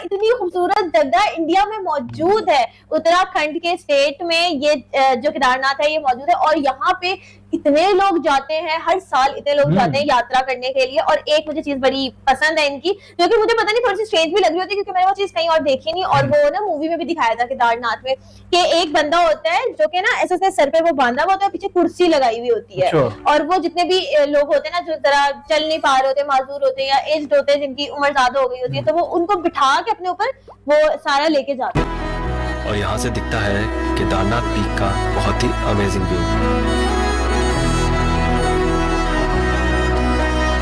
इतनी खूबसूरत जगह इंडिया में मौजूद है। उत्तराखंड के स्टेट में ये जो केदारनाथ है ये मौजूद है, और यहाँ पे इतने लोग जाते हैं, हर साल इतने लोग जाते हैं यात्रा करने के लिए। और एक मुझे चीज बड़ी पसंद है इनकी, जो कि मुझे पता नहीं थोड़ी सी स्ट्रेंज भी लग रही होती है, क्योंकि मैंने वो चीज कहीं और देखी नहीं, और वो ना मूवी में भी दिखाया था केदारनाथ में, कि एक बंदा होता है जो कि ना ऐसे सर पे वो बांधा हुआ होता है, पीछे कुर्सी लगाई हुई होती है, और वो जितने भी लोग होते हैं ना जो जरा चल नहीं पा रहे होते, माजूर होते हैं या एज्ड होते हैं, जिनकी उम्र ज्यादा हो गई होती है, तो वो उनको बिठा के अपने ऊपर वो सारा लेके जाते हैं। और यहाँ से दिखता है केदारनाथ पीक का बहुत ही अमेजिंग व्यू।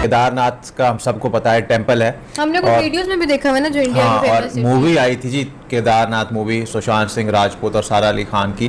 केदारनाथ का हम सबको पता है टेंपल है, हमने कुछ वीडियोस में भी देखा हुआ ना जो इंडिया में फेमस है। और मूवी आई थी जी केदारनाथ मूवी, सुशांत सिंह राजपूत और सारा अली खान की,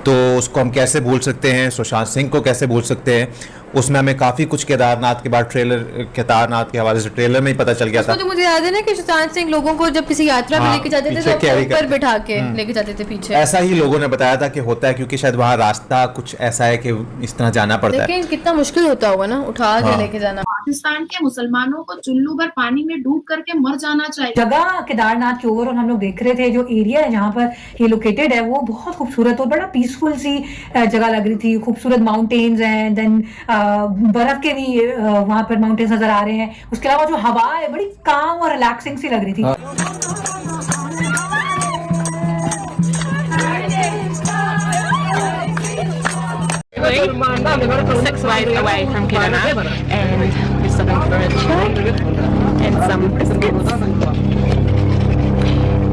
तो उसको हम कैसे भूल सकते हैं, सुशांत सिंह को कैसे भूल सकते हैं। उसमें हमें काफी कुछ केदारनाथ के बाद ट्रेलर, केदारनाथ के हवाले से ट्रेलर में ही पता चल गया था। तो मुझे याद है ना कि सुशांत सिंह लोगों को जब किसी यात्रा में लेके जाते थे तो ऊपर बिठा के लेके जाते थे पीछे। ऐसा ही लोगों ने बताया था कि होता है, क्योंकि शायद वहाँ रास्ता कुछ ऐसा है कि इस तरह जाना पड़ता है। लेकिन कितना मुश्किल होता होगा ना उठा के लेके जाना। पाकिस्तान के मुसलमानों को चुल्लू भर पानी में डूब करके मर जाना चाहिए। जगह केदारनाथ की ओवरऑल हम लोग देख रहे थे, जो एरिया है जहाँ पर ये लोकेटेड है वो बहुत खूबसूरत और बड़ा पीसफुल सी जगह लग रही थी। खूबसूरत माउंटेन्स हैं, देन बर्फ के भी वहाँ पर माउंटेन्स नजर आ रहे हैं। उसके अलावा जो हवा है बड़ी काम और रिलैक्सिंग सी लग रही थी। We're 6 miles away from Kedarnath, and we're stopping for a chai and some biscuits.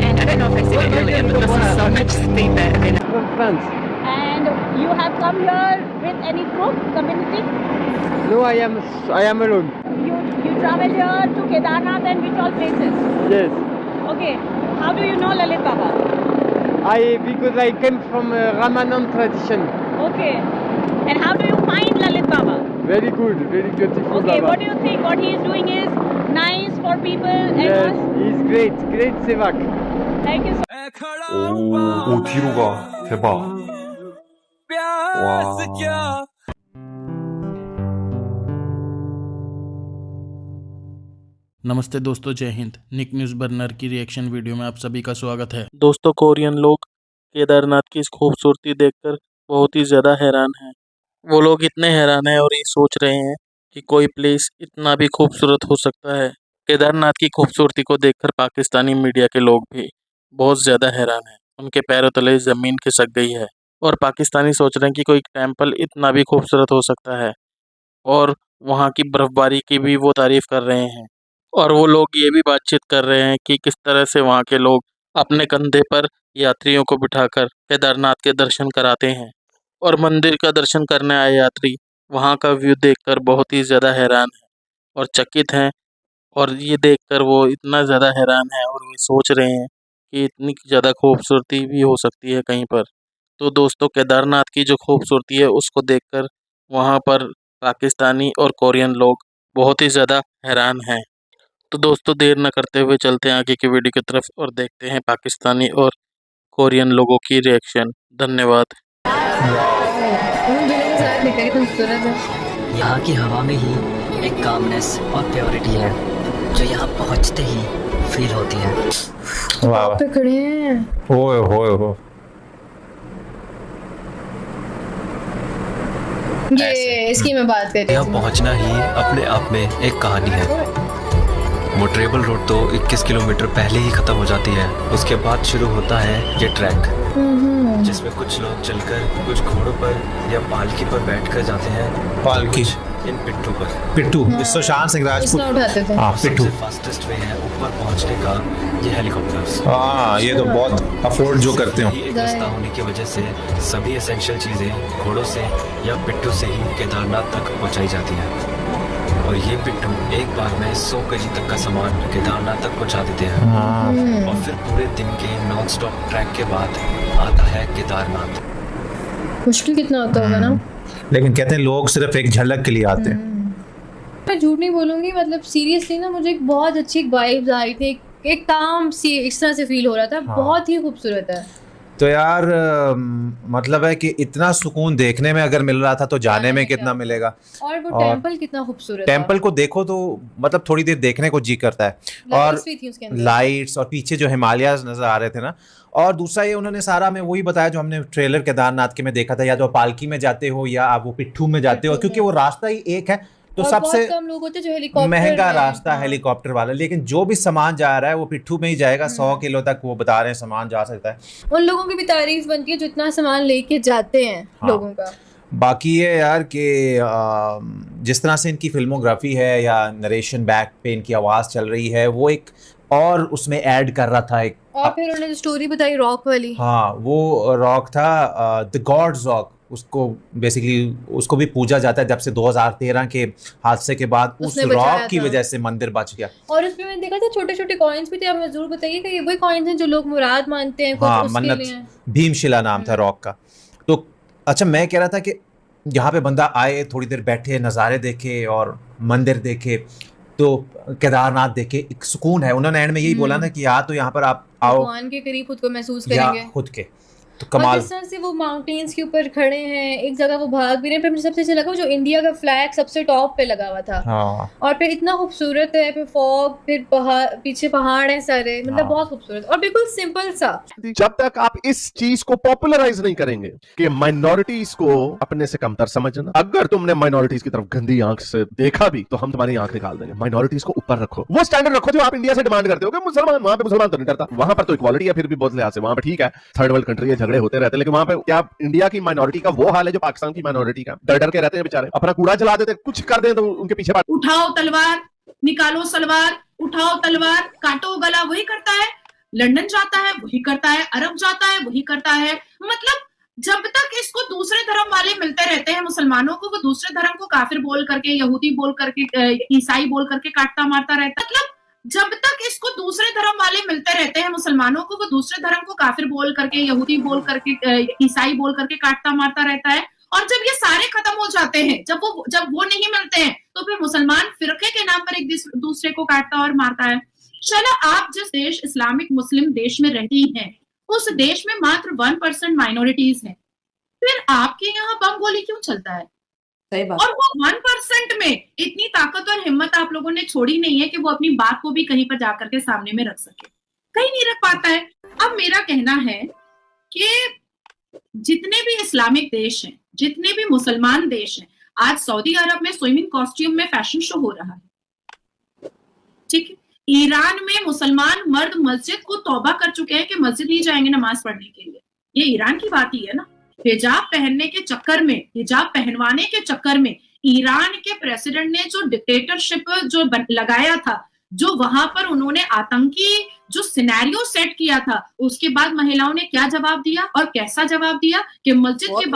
And I don't know if I said it earlier, but this is so much steeper than from France. And you have come here with any group, community? No, I am alone. You travel here to Kedarnath and which all places? Yes. Okay. How do you know Lalit Baba? Because I came from Ramanan tradition. Okay. And how do you find Lalit Baba? Very good, very beautiful. Okay, Baba. what do you think? What he is doing is nice for people? Yes, he's great sevak. Thank you so much. 오, 뒤로 가. 대박. 와. नमस्ते दोस्तों, जय हिंद। निक news burner की reaction video में आप सभी का स्वागत है। दोस्तों, कोरियन लोग केदारनाथ की इस खूबसूरती देखकर बहुत ही ज़्यादा हैरान हैं। वो लोग इतने हैरान हैं और ये सोच रहे हैं कि कोई प्लेस इतना भी खूबसूरत हो सकता है। केदारनाथ की खूबसूरती को देखकर पाकिस्तानी मीडिया के लोग भी बहुत ज़्यादा हैरान हैं। उनके पैरों तले ज़मीन खिसक गई है और पाकिस्तानी सोच रहे हैं कि कोई टेम्पल इतना भी खूबसूरत हो सकता है, और वहाँ की बर्फ़बारी की भी वो तारीफ़ कर रहे हैं। और वो लोग ये भी बातचीत कर रहे हैं कि किस तरह से वहाँ के लोग अपने कंधे पर यात्रियों को बिठाकर केदारनाथ के दर्शन कराते हैं, और मंदिर का दर्शन करने आए यात्री वहाँ का व्यू देखकर बहुत ही ज़्यादा हैरान हैं और चकित हैं। और ये देखकर वो इतना ज़्यादा हैरान है और वो सोच रहे हैं कि इतनी ज़्यादा खूबसूरती भी हो सकती है कहीं पर। तो दोस्तों, केदारनाथ की जो खूबसूरती है उसको देखकर वहाँ पर पाकिस्तानी और कोरियन लोग बहुत ही ज़्यादा हैरान हैं। तो दोस्तों, देर न करते हुए चलते हैं आगे की वीडियो की तरफ और देखते हैं पाकिस्तानी और कोरियन लोगों की रिएक्शन। धन्यवाद। यहाँ की हवा में ही एक कामनेस और प्योरिटी है जो यहाँ पहुँचते ही फील होती है। वाह, पे खड़े हैं। ओए होए हो। ये इसकी मैं बात कर रही हूँ। यहाँ पहुँचना ही अपने आप में एक कहानी है। वो ट्रेवल रोड तो 21 किलोमीटर पहले ही खत्म हो जाती है। उसके बाद शुरू होता है ये ट्रैक, जिसमें कुछ लोग चलकर, कुछ घोड़ों पर या पालकी पर बैठकर जाते हैं। पालकी इन पिट्ठू पर। पिट्ठू सुशांत सिंह राजपूत उठाते थे। पिट्ठू फास्टेस्ट वे है ऊपर पहुंचने का ये हेलीकॉप्टर्स। हाँ, ये तो बहुत अफोर्ड जो करते हो। एक रास्ता होने की वजह से सभी एसेंशियल चीजें घोड़ों से या पिट्ठू से ही केदारनाथ तक पहुंचाई जाती हैं, और ये पिट्ठू एक बार में 100 केजी तक का सामान केदारनाथ तक पहुंचा देते हैं। और फिर पूरे दिन के नॉन स्टॉप ट्रैक के बाद आता है केदारनाथ। मुश्किल कितना होता होगा ना, लेकिन कहते हैं लोग सिर्फ एक झलक के लिए आते हैं। मैं झूठ नहीं बोलूँगी, मतलब सीरियसली ना मुझे एक बहुत अच्छी वाइब्स आ रही थी, एक काम सी इस तरह से फील हो रहा था। बहुत ही खूबसूरत है। तो यार मतलब है कि इतना सुकून देखने में अगर मिल रहा था तो जाने में कितना मिलेगा। और वो टेम्पल कितना खूबसूरत टेम्पल को देखो तो मतलब थोड़ी देर देखने को जी करता है। और लाइट्स और पीछे जो हिमालयाज नजर आ रहे थे ना। और दूसरा ये उन्होंने सारा में वही बताया जो हमने ट्रेलर केदारनाथ के में देखा था, या तो पालकी में जाते हो या आप वो पिट्ठू में जाते हो, क्योंकि वो रास्ता ही एक है। तो सबसे कम लोग होते जो हेलीकॉप्टर महंगा रास्ता हेलीकॉप्टर वाला, लेकिन जो भी सामान जा रहा है वो पिट्ठू में ही जाएगा। 100 किलो तक वो बता रहे हैं सामान जा सकता है। उन लोगों की भी तारीफ बनती है जो इतना सामान लेके जाते हैं। हाँ। लोगों का बाकी ये यार कि जिस तरह से इनकी फिल्मोग्राफी है या नरेशन बैक पे इनकी आवाज़ चल रही है, वो एक और उसमें ऐड कर रहा था एक। और फिर उन्होंने जो स्टोरी बताई रॉक वाली, हाँ वो रॉक था द गॉड्स रॉक। उसको बेसिकली उसको भी पूजा जाता है जब से 2013 के हादसे के बाद उस रॉक की वजह से मंदिर बच गया। और उसमें मैंने देखा था छोटे छोटे कॉइन्स भी थे। आप जरूर बताइए कि ये वही कॉइन्स हैं जो लोग मुराद मानते हैं। हाँ, मन्नत भीमशिला नाम था रॉक का। तो अच्छा मैं कह रहा था कि यहाँ पे बंदा आए, थोड़ी देर बैठे, नज़ारे देखे और मंदिर देखे, तो केदारनाथ देखे, एक सुकून है। उन्होंने एंड में यही बोला ना कि या तो यहाँ पर आप आओ भगवान के करीब खुद को महसूस करेंगे, खुद के तो कमाल। जिस तरह से वो माउंटेन्स के ऊपर खड़े हैं, एक जगह वो भाग भी रहे हैं। मुझे सबसे अच्छा लगा जो इंडिया का फ्लैग सबसे टॉप पे लगा हुआ था। हाँ। और फिर इतना खूबसूरत है, फिर फॉग, फिर पहाड़, पीछे पहाड़ है सारे, मतलब बहुत खूबसूरत और बिल्कुल सिंपल सा। जब तक आप इस चीज को पॉपुलराइज नहीं करेंगे कि माइनॉरिटीज को अपने से कमतर समझना, अगर तुमने माइनॉरिटीज की तरफ गंदी आंख से देखा भी तो हम तुम्हारी आंख निकाल देंगे। माइनॉरिटीज को ऊपर रखो, वो स्टैंडर्ड रखो जो आप इंडिया से डिमांड करते हो कि मुसलमान, वहां पे मुसलमान तो नहीं डरता, वहां पर तो इक्वालिटी है फिर भी बहुत लिहाज से, वहां पे ठीक है, थर्ड वर्ल्ड कंट्री है, झगड़े होते रहते हैं, लेकिन वहां पे क्या इंडिया की माइनॉरिटी का वो हाल है जो पाकिस्तान की माइनॉरिटी का? डर डर के रहते हैं बेचारे, अपना कूड़ा जला देते, कुछ कर दें तो उनके पीछे उठाओ तलवार, निकालो सलवार, उठाओ तलवार, काटो गला, वही करता है। लंदन जाता है वही करता है, अरब जाता है वही करता है। मतलब जब तक इसको दूसरे धर्म वाले मिलते रहते हैं, मुसलमानों को वो दूसरे धर्म को काफिर बोल करके, यहूदी बोल करके, ईसाई बोल करके काटता मारता रहता है। मतलब जब तक इसको दूसरे धर्म वाले मिलते रहते हैं, मुसलमानों को वो दूसरे धर्म को काफिर बोल करके, यहूदी बोल करके, ईसाई बोल करके काटता मारता रहता है। और जब ये सारे खत्म हो जाते हैं, जब वो नहीं मिलते हैं, तो फिर मुसलमान फिरके के नाम पर एक दूसरे को काटता और मारता है। चलो आप जिस देश इस्लामिक मुस्लिम देश में रहती हैं, उस देश में मात्र 1% माइनॉरिटीज है, फिर आपके यहाँ बम गोली क्यों चलता है? और वो 1% में इतनी ताकत और हिम्मत आप लोगों ने छोड़ी नहीं है कि वो अपनी बात को भी कहीं पर जाकर के सामने में रख सके, कहीं नहीं रख पाता है। अब मेरा कहना है कि जितने भी इस्लामिक देश हैं, जितने भी मुसलमान देश हैं, आज सऊदी अरब में स्विमिंग कॉस्ट्यूम में फैशन शो हो रहा है, ठीक है। ईरान में मुसलमान मर्द मस्जिद को तौबा कर चुके हैं कि मस्जिद नहीं जाएंगे नमाज पढ़ने के लिए। ये ईरान की बात ही है ना। हिजाब पहनने के चक्कर में, हिजाब पहनवाने के चक्कर में ईरान के प्रेसिडेंट ने जो डिक्टेटरशिप जो लगाया था, जो वहां पर उन्होंने आतंकी जो सिनेरियो सेट किया था, उसके बाद महिलाओं ने क्या जवाब दिया और कैसा जवाब दिया कि मस्जिद के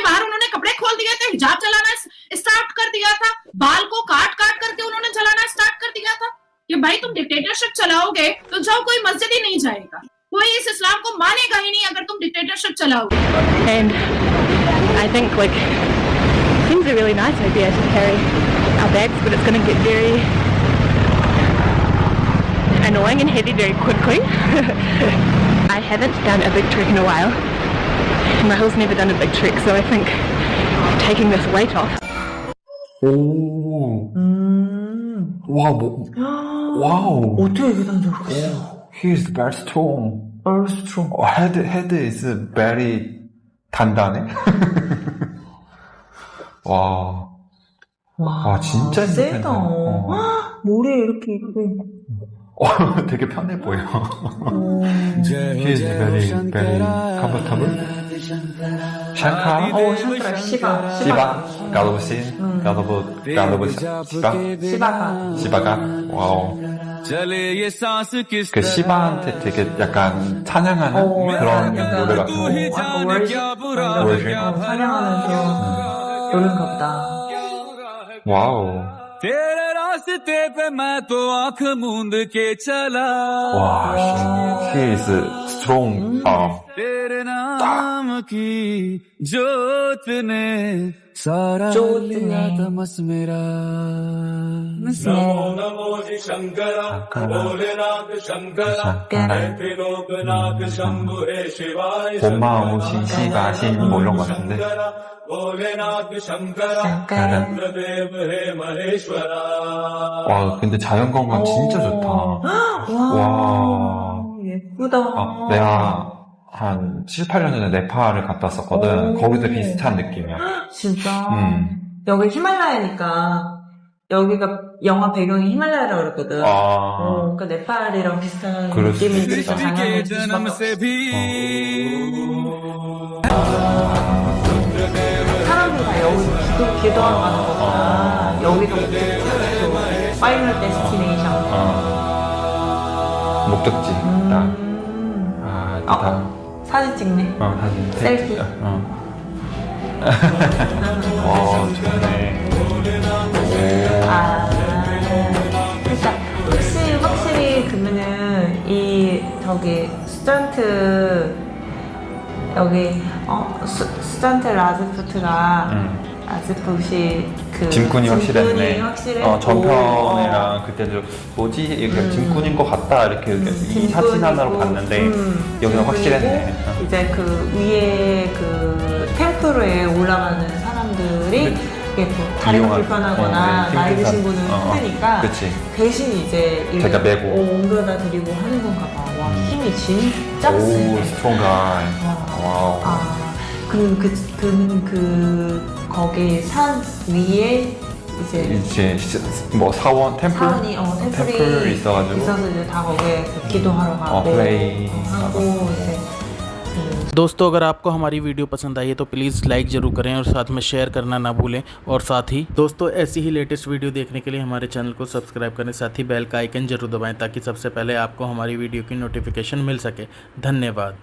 बाहर उन्होंने कपड़े खोल दिए थे, हिजाब चलाना स्टार्ट कर दिया था, बाल को काट काट करके उन्होंने जलाना स्टार्ट कर दिया था कि भाई तुम डिक्टेटरशिप चलाओगे तो जाओ, कोई मस्जिद ही नहीं जाएगा, कोई इस इस्लाम को मानेगा ही नहीं अगर तुम डिक्टेटरशिप चलाओगे। And I think like things are really nice. Maybe I should carry our bags, but it's going to get very annoying and heavy very quickly. I haven't done a big trek in a while. Rahul's never done a big trek, so I think taking this weight off. Wow. 어떻게 이렇게 단정했어? He is very strong. Very strong. Head is very 단단해. 와. 와, 진짜 세다. 머리에 이렇게 이쁘게. 되게 편해 보여. He is very comfortable. 샹카. 시바. 시바가. 와우. 그 시바한테 되게 약간 찬양하는 그런 노래 같은 거. 월십. 찬양하면서 그런가 보다. 와우. 와, he is strong. सारा लिया तमस मेरा नमो शंकर भोलेनाथ शंकर त्रिलोकनाथ शंभु हे शिवाय 고마우신 시가신 뭐 이런 거 같은데 भोलेनाथ शंकर रुद्रदेव हे महेश्वरा. 와 근데 자연광관 진짜 좋다. 와 예쁘다. 내가 한 7, 8년 전에 네팔을 갔다 왔었거든. 거기도 비슷한 느낌이야. 진짜. 여기 히말라야니까 여기가 영화 배경이 히말라야라고 그랬거든. 그러니까 네팔이랑 비슷한 느낌이 있으니까 당연히 사람들이 다 여기 기도하러 가는 거구나. 여기가 목적지. 파이널 데스티네이션. 목적지. 딱. 다. 사진 찍네. 사진. 셀피. 와, 좋네. 그러니까 확실히 그러면은 이 저기 스턴트 여기 스턴트 라즈푸트가 라즈푸시 그 짐꾼이 확실했네. 확실했고 전편이랑 그때도 뭐지 이렇게 짐꾼인 것 같다 이렇게 이 사진 하나로 봤는데 여기가 확실했네. 이제 그 위에 그 템플에 올라가는 사람들이 이게 뭐 다리가 불편하거나 나이 드신 분은 힘드니까 대신 이제 제가 메고 옮겨다 드리고 하는 건가 봐. 와 힘이 진짜 세네. 오 스트롱가이. 와우. 그는 거기 산 위에 이제 뭐 사원 템플이 있어가지고 있어서 이제 다 거기에 기도하러 가고 하고 이제. दोस्तों अगर आपको हमारी video पसंद आई है तो प्लीज़ लाइक ज़रूर करें और साथ में शेयर करना ना भूलें। और साथ ही दोस्तों ऐसी ही लेटेस्ट वीडियो देखने के लिए हमारे चैनल को सब्सक्राइब करें, साथ ही बेल का आइकन जरूर दबाएं ताकि सबसे पहले आपको हमारी वीडियो की नोटिफिकेशन मिल सके। धन्यवाद।